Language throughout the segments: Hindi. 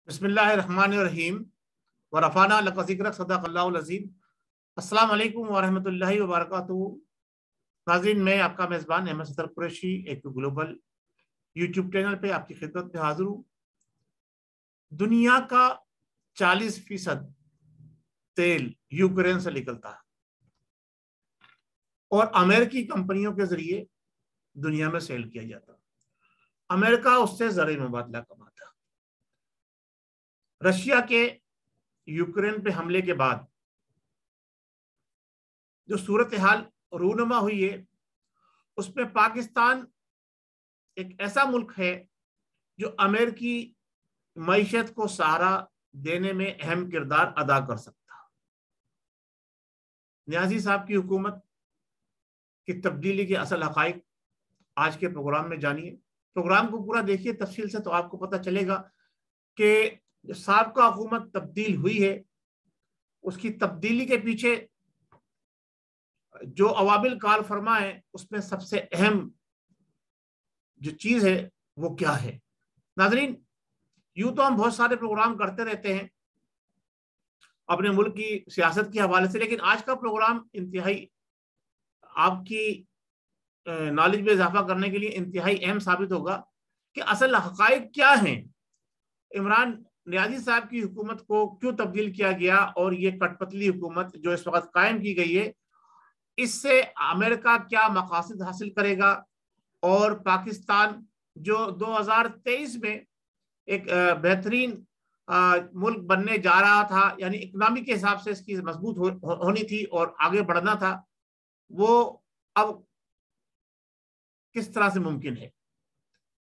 बिस्मिल्लाहिर्रहमानिर्रहीम व रफ़ाना लका ज़िक्रक सदक़ल्लाहुल अज़ीम। अस्सलाम वालेकुम व रहमतुल्लाहि व बरकातुहू। नाज़रीन, मैं आपका मेज़बान अहमद सदर कुरैशी एक ग्लोबल यूट्यूब चैनल पे आपकी खिदमत में हाजिर हूँ। दुनिया का 40% तेल यूक्रेन से निकलता है और अमेरिकी कंपनियों के जरिए दुनिया में सेल किया जाता है। अमेरिका उससे ज़रिए मुबादला कमाता है। रशिया के यूक्रेन पे हमले के बाद जो सूरत हाल रूनुमा हुई है, उसमें पाकिस्तान एक ऐसा मुल्क है जो अमेरिकी मईशत को सहारा देने में अहम किरदार अदा कर सकता है। न्याजी साहब की हुकूमत की तब्दीली के असल हकाइक आज के प्रोग्राम में जानिए। प्रोग्राम को पूरा देखिए तफसील से, तो आपको पता चलेगा कि जो साबका हुकूमत तब्दील हुई है, उसकी तब्दीली के पीछे जो अवाबिल कार फरमा है, उसमें सबसे अहम जो चीज है वो क्या है। नाजरीन, यूं तो हम बहुत सारे प्रोग्राम करते रहते हैं अपने मुल्क की सियासत के हवाले से, लेकिन आज का प्रोग्राम इंतहाई आपकी नॉलेज में इजाफा करने के लिए इंतहाई अहम साबित होगा कि असल हकाइक क्या हैं। इमरान नियाजी साहब की हुकूमत को क्यों तब्दील किया गया और ये कठपुतली हुकूमत जो इस वक्त कायम की गई है, इससे अमेरिका क्या मकासद हासिल करेगा और पाकिस्तान जो 2023 में एक बेहतरीन मुल्क बनने जा रहा था, यानी इकोनॉमी के हिसाब से इसकी मजबूत होनी थी और आगे बढ़ना था, वो अब किस तरह से मुमकिन है।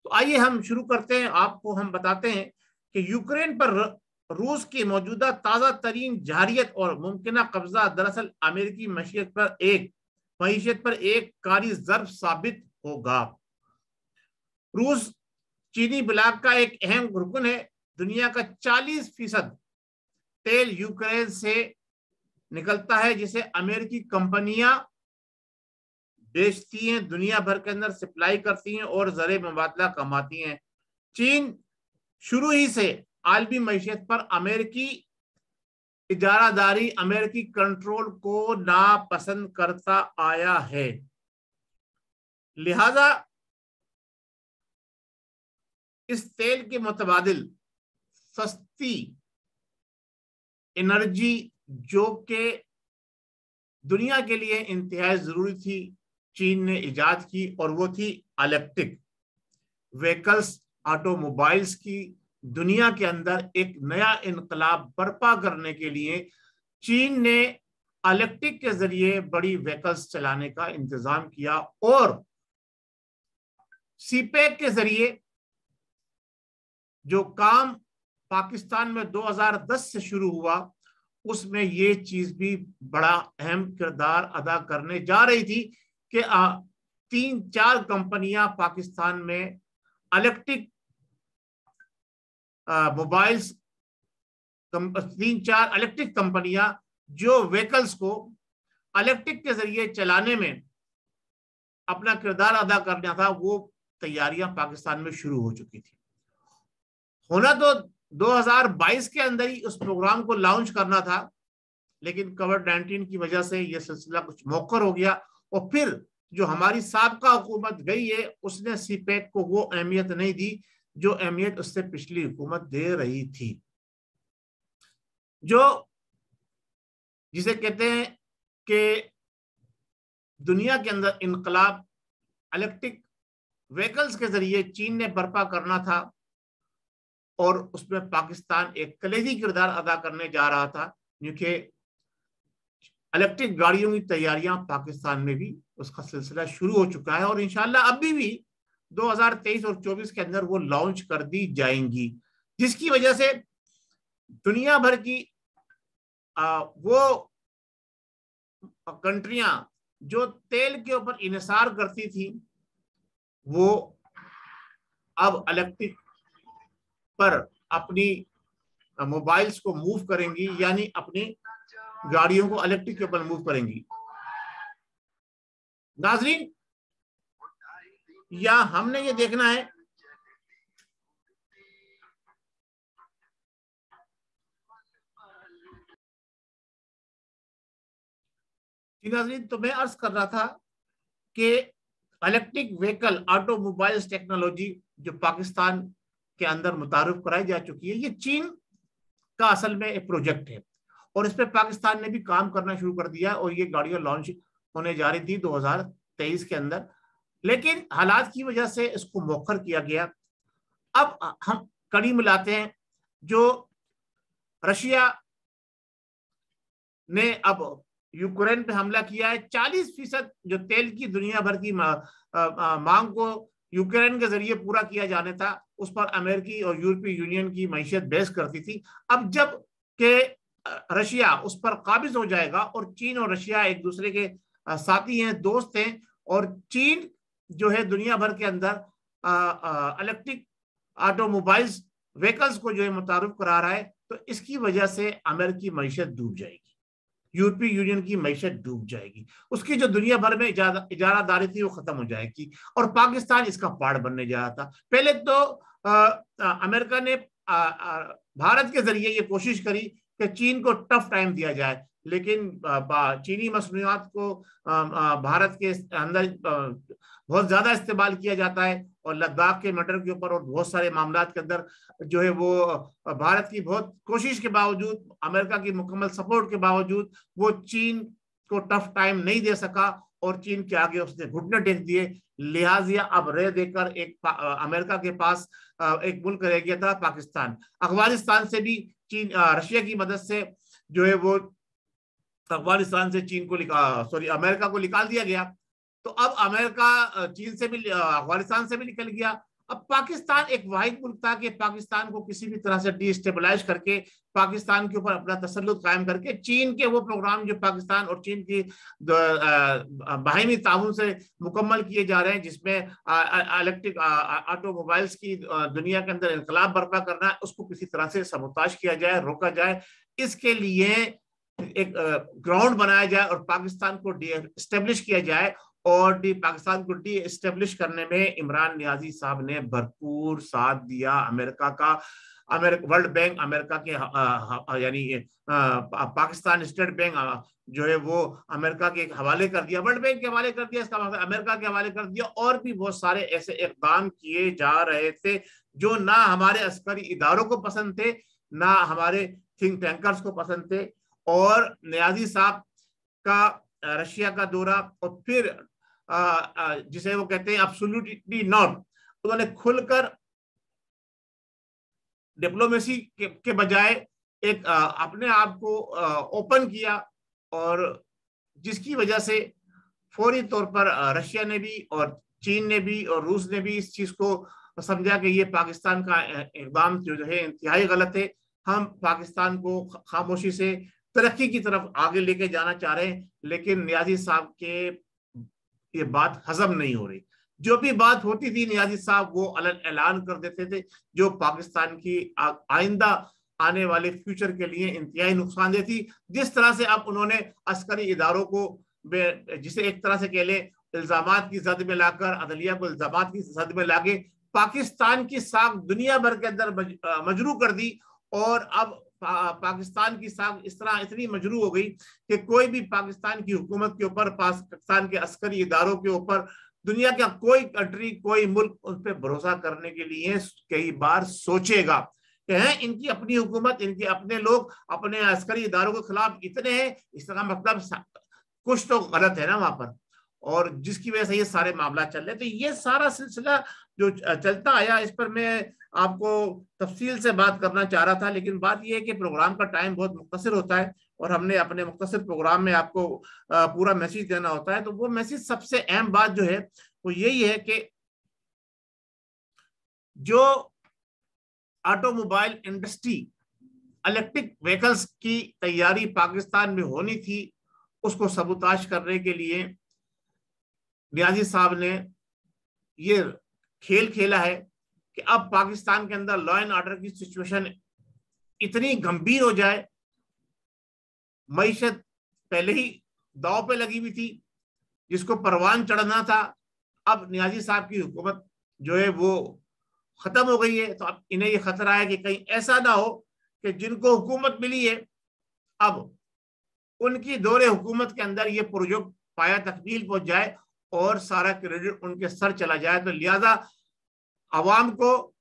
तो आइए हम शुरू करते हैं। आपको हम बताते हैं कि यूक्रेन पर रूस की मौजूदा ताज़ा तरीन जारियत और मुमकिन कब्जा दरअसल अमेरिकी मईशत पर एक कारी ज़र्ब साबित होगा। रूस चीनी ब्लॉक का एक अहम रुकन है। दुनिया का 40% तेल यूक्रेन से निकलता है, जिसे अमेरिकी कंपनियां बेचती हैं, दुनिया भर के अंदर सप्लाई करती हैं और ज़रिए मुबादला कमाती हैं। चीन शुरू ही से आलमी मईशत पर अमेरिकी इजारादारी, अमेरिकी कंट्रोल को नापसंद करता आया है। लिहाजा इस तेल के मुतबादिल सस्ती एनर्जी जो कि दुनिया के लिए इंतहाई जरूरी थी, चीन ने इजाद की, और वो थी इलेक्ट्रिक व्हीकल्स, ऑटोमोबाइल्स की। दुनिया के अंदर एक नया इनकलाब बर्पा करने के लिए चीन ने इलेक्ट्रिक के जरिए बड़ी व्हीकल्स चलाने का इंतजाम किया और सीपेक के जरिए जो काम पाकिस्तान में 2010 से शुरू हुआ, उसमें ये चीज भी बड़ा अहम किरदार अदा करने जा रही थी कि 3-4 कंपनियां पाकिस्तान में इलेक्ट्रिक मोबाइल्स, 3-4 इलेक्ट्रिक कंपनियां जो व्हीकल्स को इलेक्ट्रिक के जरिए चलाने में अपना किरदार अदा करना था, वो तैयारियां पाकिस्तान में शुरू हो चुकी थी। होना तो 2022 के अंदर ही उस प्रोग्राम को लॉन्च करना था, लेकिन कोविड-19 की वजह से यह सिलसिला कुछ मौखर हो गया और फिर जो हमारी साबका हुकूमत गई है, उसने सीपेक को वो अहमियत नहीं दी जो अहमियत उससे पिछली हुकूमत दे रही थी। जो जिसे कहते हैं कि दुनिया के अंदर इनकलाब इलेक्ट्रिक व्हीकल्स के जरिए चीन ने बर्पा करना था और उसमें पाकिस्तान एक कलेजी किरदार अदा करने जा रहा था, क्योंकि इलेक्ट्रिक गाड़ियों की तैयारियां पाकिस्तान में भी उसका सिलसिला शुरू हो चुका है और इंशाल्लाह अभी भी 2023 और 24 के अंदर वो लॉन्च कर दी जाएंगी, जिसकी वजह से दुनिया भर की वो कंट्रियां जो तेल के ऊपर इन्हिसार करती थी, वो अब इलेक्ट्रिक पर अपनी मोबाइल्स को मूव करेंगी, यानी अपनी गाड़ियों को इलेक्ट्रिक के ऊपर मूव करेंगी। नाजरीन, या हमने ये देखना है नाज़रीन, तो मैं अर्ज कर रहा था कि इलेक्ट्रिक व्हीकल ऑटोमोबाइल्स टेक्नोलॉजी जो पाकिस्तान के अंदर मुतारुफ कराई जा चुकी है, ये चीन का असल में एक प्रोजेक्ट है और इस पर पाकिस्तान ने भी काम करना शुरू कर दिया और ये गाड़ियां लॉन्च होने जा रही थी 2023 के अंदर, लेकिन हालात की वजह से इसको मौखर किया गया। अब हम कड़ी मिलाते हैं, जो रशिया ने अब यूक्रेन पे हमला किया है, 40% जो तेल की दुनिया भर की मांग को यूक्रेन के जरिए पूरा किया जाने था, उस पर अमेरिकी और यूरोपीय यूनियन की मैशियत बेस करती थी। अब जब के रशिया उस पर काबिज हो जाएगा, और चीन और रशिया एक दूसरे के साथी हैं, दोस्त हैं, और चीन जो है दुनिया भर के अंदर इलेक्ट्रिक ऑटोमोबाइल्स व्हीकल्स को जो है मुतारुफ करा रहा है, तो इसकी वजह से अमेरिकी मैशियत डूब जाएगी, यूरोपीय यूनियन की मैशियत डूब जाएगी, उसकी जो दुनिया भर में इजारादारी थी वो खत्म हो जाएगी, और पाकिस्तान इसका पार्ट बनने जा रहा था। पहले तो अमेरिका ने भारत के जरिए ये कोशिश करी कि चीन को टफ टाइम दिया जाए, लेकिन चीनी मसनूआत को भारत के अंदर बहुत ज्यादा इस्तेमाल किया जाता है, और लद्दाख के मैटर के ऊपर और बहुत सारे मामलात के अंदर जो है वो भारत की बहुत कोशिश के बावजूद, अमेरिका की मुकम्मल सपोर्ट के बावजूद वो चीन को टफ टाइम नहीं दे सका, और चीन के आगे उसने घुटने टेक दिए। लिहाजा अब रह देकर एक अमेरिका के पास एक मुल्क रह गया था, पाकिस्तान। अफगानिस्तान से भी चीन रशिया की मदद से जो है वो अफगानिस्तान से चीन को अमेरिका को निकाल दिया गया। तो अब अमेरिका चीन से भी अफगानिस्तान से भी निकल गया। अब पाकिस्तान एक वाहिद मुल्क था कि पाकिस्तान को किसी भी तरह से डिस्टेबलाइज करके, पाकिस्तान के ऊपर अपना तसल्लुत कायम करके, चीन के वो प्रोग्राम जो पाकिस्तान और चीन की बाहिमी ताउन से मुकम्मल किए जा रहे हैं, जिसमें इलेक्ट्रिक ऑटोमोबाइल्स की दुनिया के अंदर इनकलाब बर्पा करना है, उसको किसी तरह से सबोताज किया जाए, रोका जाए। इसके लिए एक ग्राउंड बनाया जाए और पाकिस्तान को डिस्टेब्लिश किया जाए, और पाकिस्तान को डी एस्टेब्लिश करने में इमरान नियाजी साहब ने भरपूर साथ दिया अमेरिका का। वर्ल्ड बैंक अमेरिका के यानी पाकिस्तान स्टेट बैंक जो है वो अमेरिका के हवाले कर दिया, वर्ल्ड बैंक के हवाले कर दिया, इसका मतलब अमेरिका के हवाले कर दिया। और भी बहुत सारे ऐसे इक़दाम किए जा रहे थे जो ना हमारे अस्करी इदारों को पसंद थे, ना हमारे थिंक टैंकर्स को पसंद थे। और नियाजी साहब का रशिया का दौरा, और फिर जिसे वो कहते हैं एब्सोल्युटली नॉट, उन्होंने खुलकर डिप्लोमेसी के बजाय एक अपने आप को ओपन किया, और जिसकी वजह से फौरी तौर पर रशिया ने भी और चीन ने भी और रूस ने भी इस चीज को समझा कि ये पाकिस्तान का इक़दाम जो है इंतहाई गलत है। हम पाकिस्तान को खामोशी से तरक्की की तरफ आगे लेके जाना चाह रहे हैं, लेकिन नियाजी साहब के ये बात हजम नहीं हो रही। जो भी बात होती थी नियाजी साहब वो ऐलान कर देते थे, जो पाकिस्तान की आइंदा आने वाले फ्यूचर के लिए इंतहाई नुकसानदेह थी। जिस तरह से अब उन्होंने अस्करी इदारों को, जिसे एक तरह से कह ले, इल्जामात की जद में लाकर, अदलिया को इल्जामात की जद में लाके पाकिस्तान की साख दुनिया भर के अंदर मजरू कर दी, और अब पाकिस्तान की साख इस तरह इतनी मजरू हो गई कि कोई भी पाकिस्तान की हुकूमत के ऊपर, पाकिस्तान के अस्करी इदारों के ऊपर दुनिया का कोई कंट्री, कोई मुल्क उन पर भरोसा करने के लिए कई बार सोचेगा कि हैं इनकी अपनी हुकूमत, इनके अपने लोग अपने अस्करी इदारों के खिलाफ इतने हैं, इसका मतलब कुछ तो गलत है ना वहां पर, और जिसकी वजह से ये सारे मामला चल रहे। तो ये सारा सिलसिला जो चलता आया, इस पर मैं आपको तफसील से बात करना चाह रहा था, लेकिन बात यह है कि प्रोग्राम का टाइम बहुत मुख्तसर होता है, और हमने अपने मुख्तसर प्रोग्राम में आपको पूरा मैसेज देना होता है। तो वो मैसेज, सबसे अहम बात जो है वो यही है कि जो ऑटोमोबाइल इंडस्ट्री इलेक्ट्रिक व्हीकल्स की तैयारी पाकिस्तान में होनी थी, उसको सबूताज करने के लिए नियाजी साहब ने ये खेल खेला है कि अब पाकिस्तान के अंदर लॉ एंड ऑर्डर की सिचुएशन इतनी गंभीर हो जाए। मईशत पहले ही दांव पे लगी हुई थी, जिसको परवान चढ़ना था, अब नियाजी साहब की हुकूमत जो है वो खत्म हो गई है। तो अब इन्हें ये खतरा है कि कहीं ऐसा ना हो कि जिनको हुकूमत मिली है अब उनकी दौरे हुकूमत के अंदर ये प्रोजेक्ट पाया तकमील पहुंच जाए और सारा क्रेडिट उनके सर चला जाए। तो लिहाजा अवाम को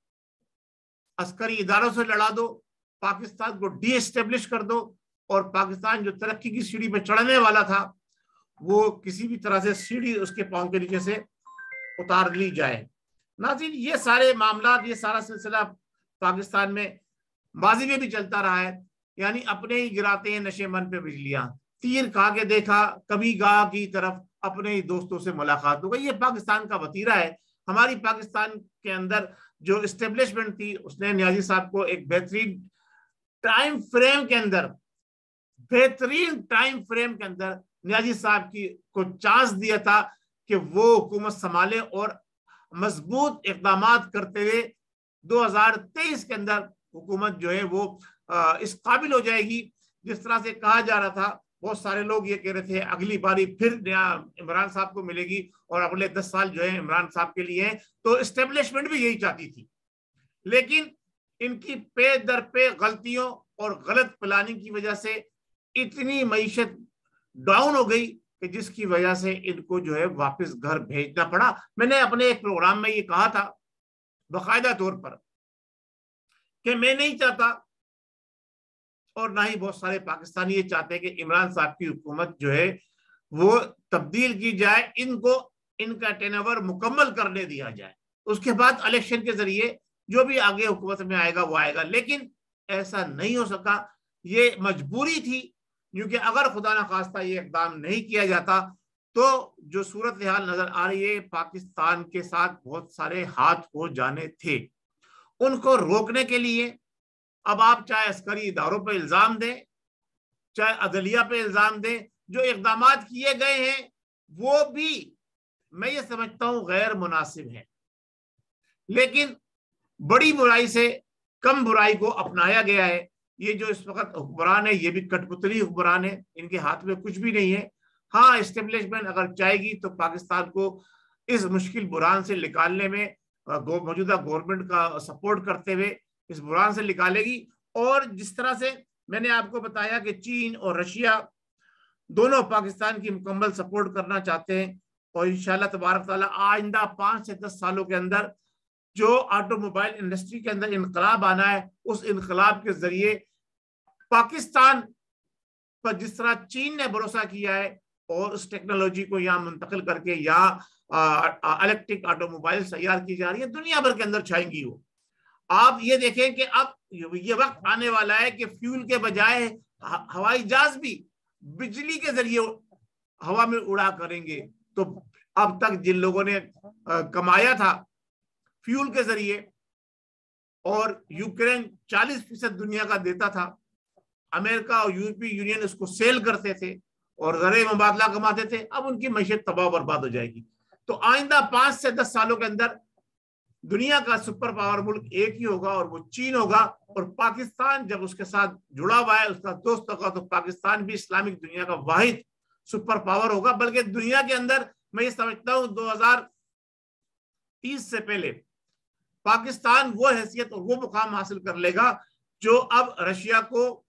अस्करी इदारों से लड़ा दो, पाकिस्तान को डी एस्टेब्लिश कर दो, और पाकिस्तान जो तरक्की की सीढ़ी पे चढ़ने वाला था वो किसी भी तरह से सीढ़ी उसके पांव के नीचे से उतार ली जाए। नाज़रीन, ये सारे मामला, ये सारा सिलसिला पाकिस्तान में माजी में भी चलता रहा है। यानी अपने ही गिराते हैं नशे मन पे बिजलियां, तीर खा के देखा कभी गाह की तरफ, अपने ही दोस्तों से मुलाकात हो गई। ये पाकिस्तान का वतीरा है। हमारी पाकिस्तान के अंदर जो इस्टेब्लिशमेंट थी उसने नियाजी साहब को एक बेहतरीन टाइम फ्रेम के अंदर नियाजी साहब की को चांस दिया था कि वो हुकूमत संभाले और मजबूत इक़दामात करते हुए 2023 के अंदर हुकूमत जो है वो इस काबिल हो जाएगी। जिस तरह से कहा जा रहा था, बहुत सारे लोग ये कह रहे थे अगली बारी फिर इमरान साहब को मिलेगी और अगले 10 साल जो है इमरान साहब के लिए हैं। तो एस्टेब्लिशमेंट भी यही चाहती थी, लेकिन इनकी पे दर पे गलतियों और गलत प्लानिंग की वजह से इतनी मईशत डाउन हो गई कि जिसकी वजह से इनको जो है वापस घर भेजना पड़ा। मैंने अपने एक प्रोग्राम में ये कहा था बाकायदा तौर पर कि मैं नहीं चाहता और ना ही बहुत सारे पाकिस्तानी ये चाहते हैं कि इमरान साहब की हुकूमत जो है वो तब्दील की जाए, इनको इनका टेनओवर मुकम्मल करने दिया जाए, उसके बाद इलेक्शन के जरिए जो भी आगे हुकूमत में आएगा वो आएगा। लेकिन ऐसा नहीं हो सका, ये मजबूरी थी, क्योंकि अगर खुदा ना खास्ता ये इकदाम नहीं किया जाता तो जो सूरत हाल नजर आ रही है पाकिस्तान के साथ बहुत सारे हाथ हो जाने थे। उनको रोकने के लिए अब आप चाहे अस्करी इदारों पर इल्जाम दें, चाहे अदलिया पे इल्जाम दें, जो इकदामात किए गए हैं वो भी मैं ये समझता हूं गैर मुनासिब है। लेकिन बड़ी बुराई से कम बुराई को अपनाया गया है। ये जो इस वक्त हुक्मरान है ये भी कठपुतली हुक्मरान है, इनके हाथ में कुछ भी नहीं है। हाँ, एस्टेब्लिशमेंट अगर चाहेगी तो पाकिस्तान को इस मुश्किल बुरान से निकालने में मौजूदा गवर्नमेंट का सपोर्ट करते हुए इस बुरान से निकालेगी। और जिस तरह से मैंने आपको बताया कि चीन और रशिया दोनों पाकिस्तान की मुकम्मल सपोर्ट करना चाहते हैं, और इंशाल्लाह तबारक ताला आइंदा 5 से 10 सालों के अंदर जो ऑटोमोबाइल इंडस्ट्री के अंदर इनकलाब आना है, उस इनकलाब के जरिए पाकिस्तान पर जिस तरह चीन ने भरोसा किया है और उस टेक्नोलॉजी को यहाँ मुंतकिल करके यहाँ इलेक्ट्रिक ऑटोमोबाइल तैयार की जा रही है, दुनिया भर के अंदर छाएंगी वो। आप ये देखें कि अब ये वक्त आने वाला है कि फ्यूल के बजाय हवाई जहाज भी बिजली के जरिए हवा में उड़ा करेंगे। तो अब तक जिन लोगों ने कमाया था फ्यूल के जरिए, और यूक्रेन 40% दुनिया का देता था, अमेरिका और यूरोपीय यूनियन उसको सेल करते थे और ज़रिए मुबादला कमाते थे, अब उनकी मैशत तबाह बर्बाद हो जाएगी। तो आइंदा 5 से 10 सालों के अंदर दुनिया का सुपर पावर मुल्क एक ही होगा और वो चीन होगा। और पाकिस्तान जब उसके साथ जुड़ा हुआ है, उसका दोस्त होगा, तो पाकिस्तान भी इस्लामिक दुनिया का वाहिद सुपर पावर होगा। बल्कि दुनिया के अंदर मैं ये समझता हूँ 2030 से पहले पाकिस्तान वो हैसियत और वो मुकाम हासिल कर लेगा जो अब रशिया को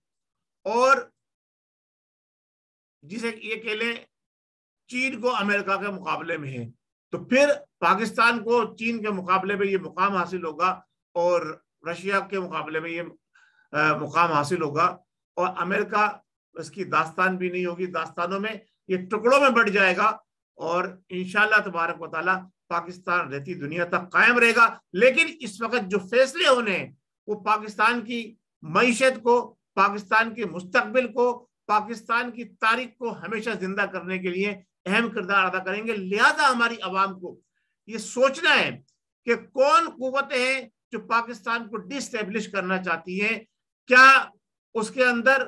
और जिसे ये कह लें चीन को अमेरिका के मुकाबले में है। तो फिर पाकिस्तान को चीन के मुकाबले में ये मुकाम हासिल होगा और रशिया के मुकाबले में ये मुकाम हासिल होगा, और अमेरिका इसकी दास्तान भी नहीं होगी, दास्तानों में ये टुकड़ों में बढ़ जाएगा। और इंशाअल्लाह तबारक व तआला पाकिस्तान रहती दुनिया तक कायम रहेगा। लेकिन इस वक्त जो फैसले होने हैं वो पाकिस्तान की मईशत को, पाकिस्तान के मुस्तकबिल को, पाकिस्तान की तारीख को हमेशा जिंदा करने के लिए अहम किरदार अदा करेंगे। लिहाजा हमारी आवाम को ये सोचना है कि कौन कुव्वतें हैं जो पाकिस्तान को डिस्टेब्लिश करना चाहती हैं, क्या उसके अंदर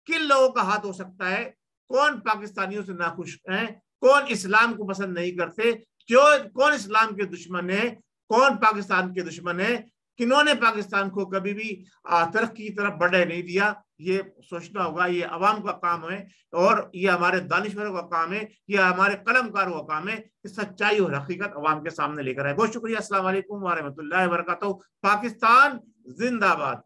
किन लोगों का हाथ हो सकता है, कौन पाकिस्तानियों से नाखुश हैं, कौन इस्लाम को पसंद नहीं करते, कौन इस्लाम के दुश्मन है, कौन पाकिस्तान के दुश्मन है, किन्होंने पाकिस्तान को कभी भी तरक्की की तरफ बढ़ने नहीं दिया। ये सोचना होगा, ये अवाम का काम है और ये हमारे दानिश्वरों का काम है, ये हमारे कलमकारों का काम है कि सच्चाई और हकीकत अवाम के सामने लेकर आए। बहुत शुक्रिया। अस्सलाम वालेकुम व रहमतुल्लाहि व बरकातहू। पाकिस्तान जिंदाबाद।